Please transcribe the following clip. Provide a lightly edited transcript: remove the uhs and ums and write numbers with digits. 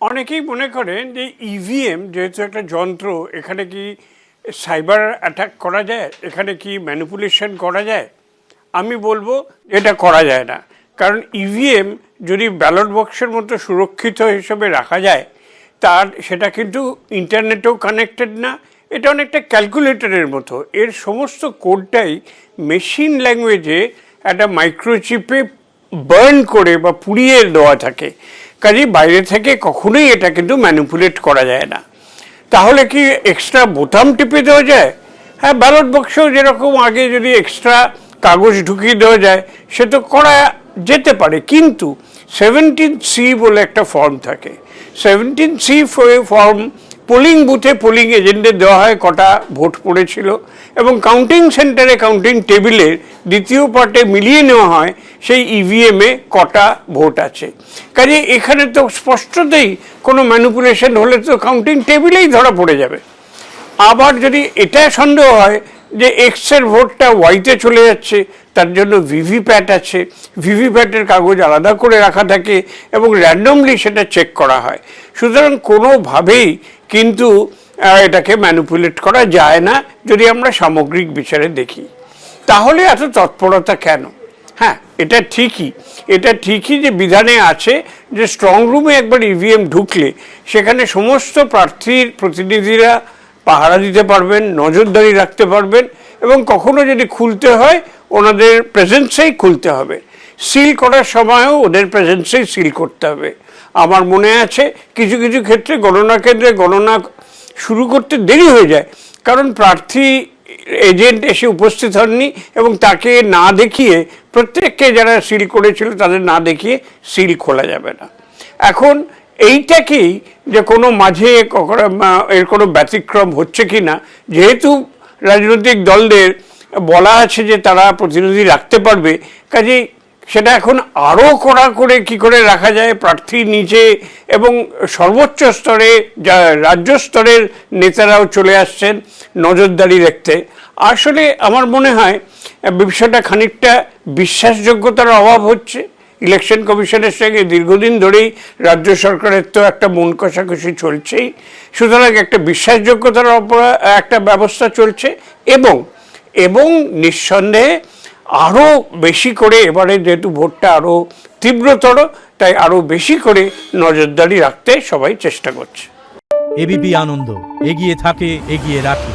অনেকেই মনে করেন যে ইভিএম যেহেতু একটা যন্ত্র, এখানে কি সাইবার অ্যাটাক করা যায়, এখানে কি ম্যানিপুলেশন করা যায়? আমি বলবো এটা করা যায় না। কারণ ইভিএম যদি ব্যালট বক্সের মতো সুরক্ষিত হিসেবে রাখা যায়, তার সেটা কিন্তু ইন্টারনেটেও কানেক্টেড না, এটা অনেকটা ক্যালকুলেটরের মতো। এর সমস্ত কোডটাই মেশিন ল্যাঙ্গুয়েজে একটা মাইক্রোচিপে বার্ন করে বা পুড়িয়ে দেওয়া থাকে। কাজেই বাইরে থেকে কখনোই এটা কিন্তু ম্যানিপুলেট করা যায় না। তাহলে কি এক্সট্রা বোতাম টিপে দেওয়া যায়? হ্যাঁ, ব্যালট বক্সেও যেরকম আগে যদি এক্সট্রা কাগজ ঢুকিয়ে দেওয়া যায় সে তো করা যেতে পারে, কিন্তু 17C বলে একটা ফর্ম থাকে। 17C ফর্ম পোলিং বুথে পোলিং এজেন্টদের দেওয়া হয় কটা ভোট পড়েছিল, এবং কাউন্টিং সেন্টারে কাউন্টিং টেবিলের দ্বিতীয় পার্টে মিলিয়ে নেওয়া হয় সেই ইভিএমে কটা ভোট আছে। কাজে এখানে তো স্পষ্টতই কোনো ম্যানিপুলেশন হলে তো কাউন্টিং টেবিলেই ধরা পড়ে যাবে। আবার যদি এটা সন্দেহ হয় যে এক্সের ভোটটা ওয়াইতে চলে যাচ্ছে, তার জন্য ভিভিপ্যাট আছে, ভিভিপ্যাটের কাগজ আলাদা করে রাখা থাকে এবং র্যান্ডমলি সেটা চেক করা হয়। সুতরাং কোনোভাবেই কিন্তু এটাকে ম্যানিপুলেট করা যায় না যদি আমরা সামগ্রিক বিচারে দেখি। তাহলে এত তৎপরতা কেন? হ্যাঁ, এটা ঠিকই যে বিধানে আছে যে স্ট্রং রুমে একবার ইভিএম ঢুকলে সেখানে সমস্ত প্রার্থীর প্রতিনিধিরা পাহারা দিতে পারবেন, নজরদারি রাখতে পারবেন, এবং কখনো যদি খুলতে হয় ওনাদের প্রেজেন্সেই খুলতে হবে। সিল করার সময়ও ওদের প্রেজেন্সেই সিল করতে হবে। আমার মনে আছে কিছু কিছু ক্ষেত্রে গণনা কেন্দ্রে গণনা শুরু করতে দেরি হয়ে যায়, কারণ প্রার্থী এজেন্ট এসে উপস্থিত হননি এবং তাকে না দেখিয়ে, প্রত্যেককে যারা সিল করেছিল তাদের না দেখিয়ে সিল খোলা যাবে না। এখন এইটাকেই যে কোনো মাঝে এর কোনো ব্যতিক্রম হচ্ছে কি না, যেহেতু রাজনৈতিক দলদের বলা আছে যে তারা প্রতিনিধি রাখতে পারবে, কাজেই সেটা এখন আরও কড়া করে কী করে রাখা যায় প্রার্থী নিচে, এবং সর্বোচ্চ স্তরে যা রাজ্য স্তরের নেতারাও চলে আসছেন নজরদারি রাখতে। আসলে আমার মনে হয় বিষয়টা খানিকটা বিশ্বাসযোগ্যতার অভাব হচ্ছে। ইলেকশন কমিশনের সঙ্গে দীর্ঘদিন ধরেই রাজ্য সরকারের তো একটা মন কষাকষি চলছেই, সুতরাং একটা বিশ্বাসযোগ্যতার একটা ব্যবস্থা চলছে, এবং নিঃসন্দেহে আরও বেশি করে এবারে যেহেতু ভোটটা আরও তীব্রতর, তাই আরও বেশি করে নজরদারি রাখতে সবাই চেষ্টা করছে। এবিপি আনন্দ এগিয়ে থাকে, এগিয়ে রাখে।